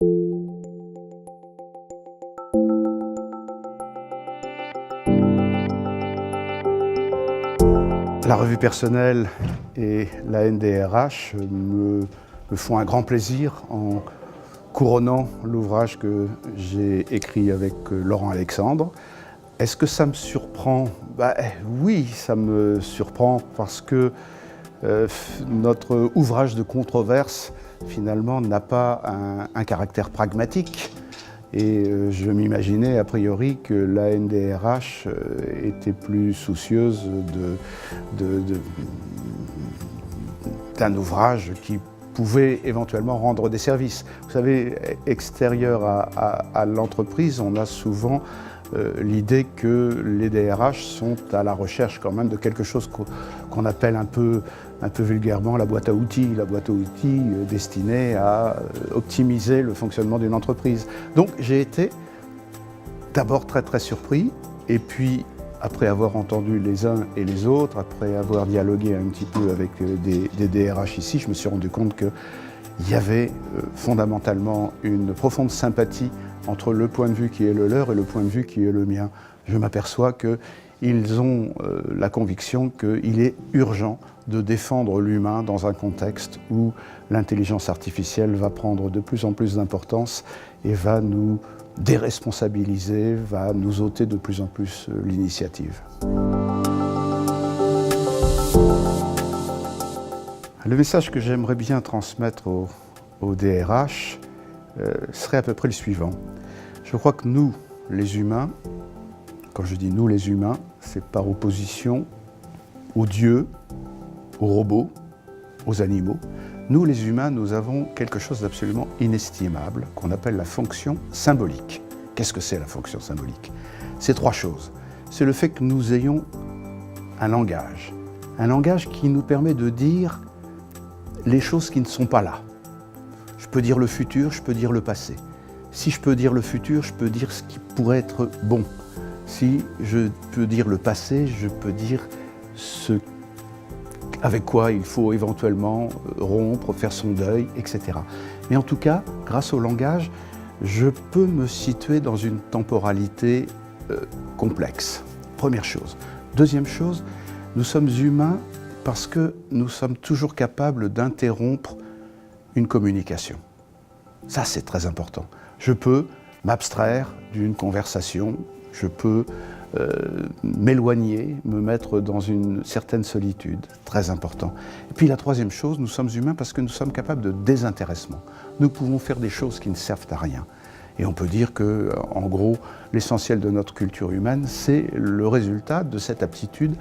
La revue personnelle et la NDRH me font un grand plaisir en couronnant l'ouvrage que j'ai écrit avec Laurent Alexandre. Est-ce que ça me surprend? Oui, ça me surprend parce que notre ouvrage de controverse, finalement, n'a pas un caractère pragmatique. Et je m'imaginais a priori que la NDRH était plus soucieuse d'un ouvrage qui pouvait éventuellement rendre des services. Vous savez, extérieur à l'entreprise, on a souvent l'idée que les DRH sont à la recherche quand même de quelque chose qu'on appelle un peu vulgairement la boîte à outils destinée à optimiser le fonctionnement d'une entreprise. Donc j'ai été d'abord très surpris, et puis après avoir entendu les uns et les autres, après avoir dialogué un petit peu avec des DRH ici, je me suis rendu compte qu'il y avait fondamentalement une profonde sympathie entre le point de vue qui est le leur et le point de vue qui est le mien. Je m'aperçois qu'ils ont la conviction qu'il est urgent de défendre l'humain dans un contexte où l'intelligence artificielle va prendre de plus en plus d'importance et va nous déresponsabiliser, va nous ôter de plus en plus l'initiative. Le message que j'aimerais bien transmettre au DRH serait à peu près le suivant. Je crois que nous, les humains, quand je dis nous les humains, c'est par opposition aux dieux, aux robots, aux animaux. Nous les humains, nous avons quelque chose d'absolument inestimable qu'on appelle la fonction symbolique. Qu'est-ce que c'est la fonction symbolique? C'est trois choses. C'est le fait que nous ayons un langage qui nous permet de dire les choses qui ne sont pas là. Je peux dire le futur, je peux dire le passé. Si je peux dire le futur, je peux dire ce qui pourrait être bon. Si je peux dire le passé, je peux dire ce avec quoi il faut éventuellement rompre, faire son deuil, etc. Mais en tout cas, grâce au langage, je peux me situer dans une temporalité complexe. Première chose. Deuxième chose, nous sommes humains parce que nous sommes toujours capables d'interrompre une communication. Ça, c'est très important. Je peux m'abstraire d'une conversation, je peux m'éloigner, me mettre dans une certaine solitude, très important. Et puis la troisième chose, nous sommes humains parce que nous sommes capables de désintéressement. Nous pouvons faire des choses qui ne servent à rien. Et on peut dire que, en gros, l'essentiel de notre culture humaine, c'est le résultat de cette aptitude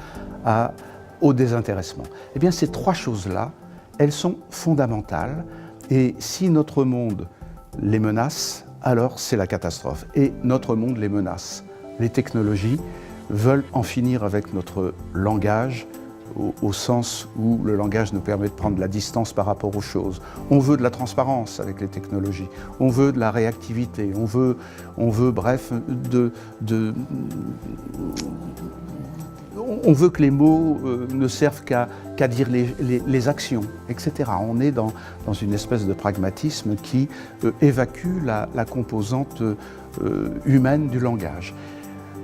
au désintéressement. Eh bien, ces trois choses-là, elles sont fondamentales. Et si notre monde les menace, alors c'est la catastrophe. Et notre monde les menace. Les technologies veulent en finir avec notre langage, au sens où le langage nous permet de prendre de la distance par rapport aux choses. On veut de la transparence avec les technologies, on veut de la réactivité, on veut bref, on veut que les mots ne servent qu'à dire les actions, etc. On est dans une espèce de pragmatisme qui évacue la composante humaine du langage.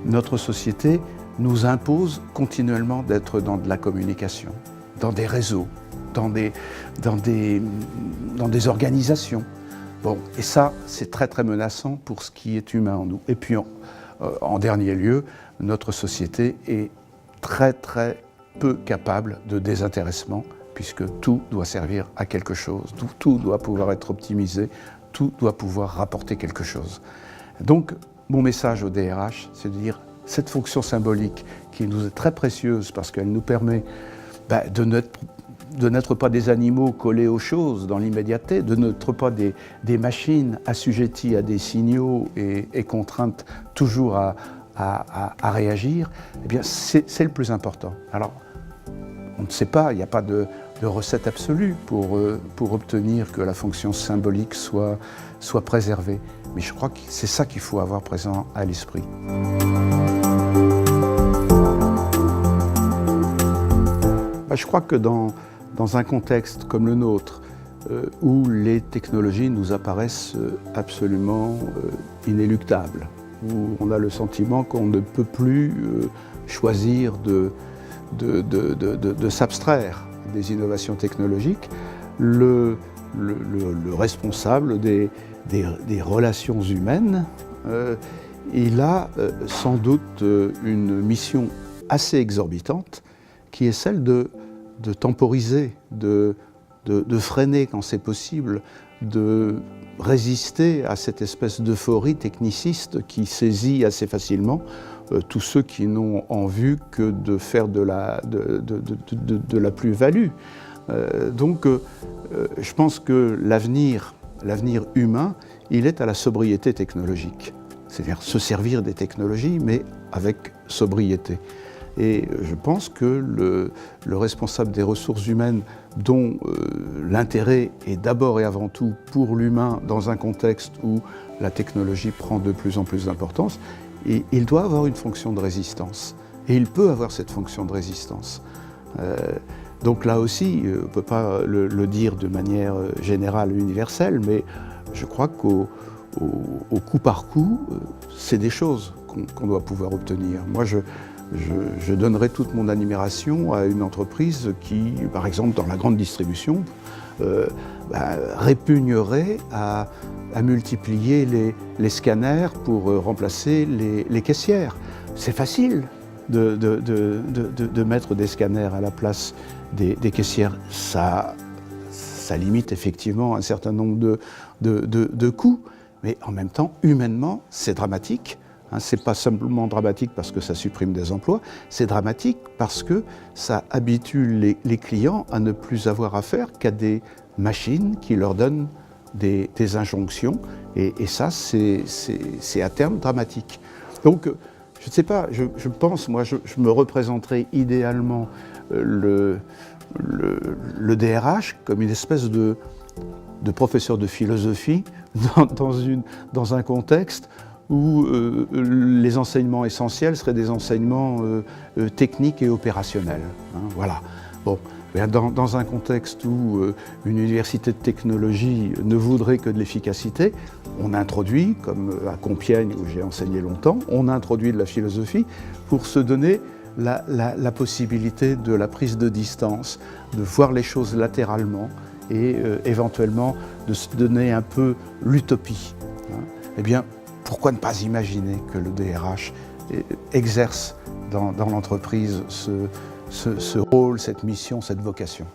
Notre société nous impose continuellement d'être dans de la communication, dans des réseaux, dans des organisations. Bon, et ça, c'est très menaçant pour ce qui est humain en nous. Et puis, en dernier lieu, notre société est très peu capable de désintéressement, puisque tout doit servir à quelque chose, tout doit pouvoir être optimisé, tout doit pouvoir rapporter quelque chose. Donc, mon message au DRH, c'est de dire cette fonction symbolique qui nous est très précieuse parce qu'elle nous permet de n'être pas des animaux collés aux choses dans l'immédiateté, de n'être pas des machines assujetties à des signaux et contraintes toujours à réagir, eh bien c'est le plus important. Alors, on ne sait pas, il n'y a pas de recette absolue pour obtenir que la fonction symbolique soit préservée. Mais je crois que c'est ça qu'il faut avoir présent à l'esprit. Je crois que dans un contexte comme le nôtre, où les technologies nous apparaissent absolument inéluctables, où on a le sentiment qu'on ne peut plus choisir de s'abstraire des innovations technologiques. Le responsable des relations humaines, il a sans doute une mission assez exorbitante qui est celle de temporiser, de freiner quand c'est possible, de résister à cette espèce d'euphorie techniciste qui saisit assez facilement tous ceux qui n'ont en vue que de faire de la plus-value. Donc je pense que l'avenir humain, il est à la sobriété technologique. C'est-à-dire se servir des technologies, mais avec sobriété. Et je pense que le responsable des ressources humaines, dont l'intérêt est d'abord et avant tout pour l'humain dans un contexte où la technologie prend de plus en plus d'importance, il doit avoir une fonction de résistance. Et il peut avoir cette fonction de résistance. Donc là aussi, on ne peut pas le dire de manière générale, universelle, mais je crois qu'au coup par coup, c'est des choses qu'on doit pouvoir obtenir. Moi, je donnerais toute mon admiration à une entreprise qui, par exemple, dans la grande distribution, répugnerait à multiplier les scanners pour remplacer les caissières. C'est facile de mettre des scanners à la place des caissières. Ça limite effectivement un certain nombre de coûts, mais en même temps, humainement, c'est dramatique. C'est pas simplement dramatique parce que ça supprime des emplois, c'est dramatique parce que ça habitue les clients à ne plus avoir affaire qu'à des machines qui leur donnent des injonctions, et ça, c'est à terme dramatique. Donc, je ne sais pas, je pense, moi, je me représenterais idéalement le DRH comme une espèce de professeur de philosophie dans un contexte où les enseignements essentiels seraient des enseignements techniques et opérationnels. Voilà. Bon, dans un contexte où une université de technologie ne voudrait que de l'efficacité, on introduit, comme à Compiègne où j'ai enseigné longtemps, on introduit de la philosophie pour se donner la possibilité de la prise de distance, de voir les choses latéralement et éventuellement de se donner un peu l'utopie. Eh bien, pourquoi ne pas imaginer que le DRH exerce dans l'entreprise ce rôle, cette mission, cette vocation?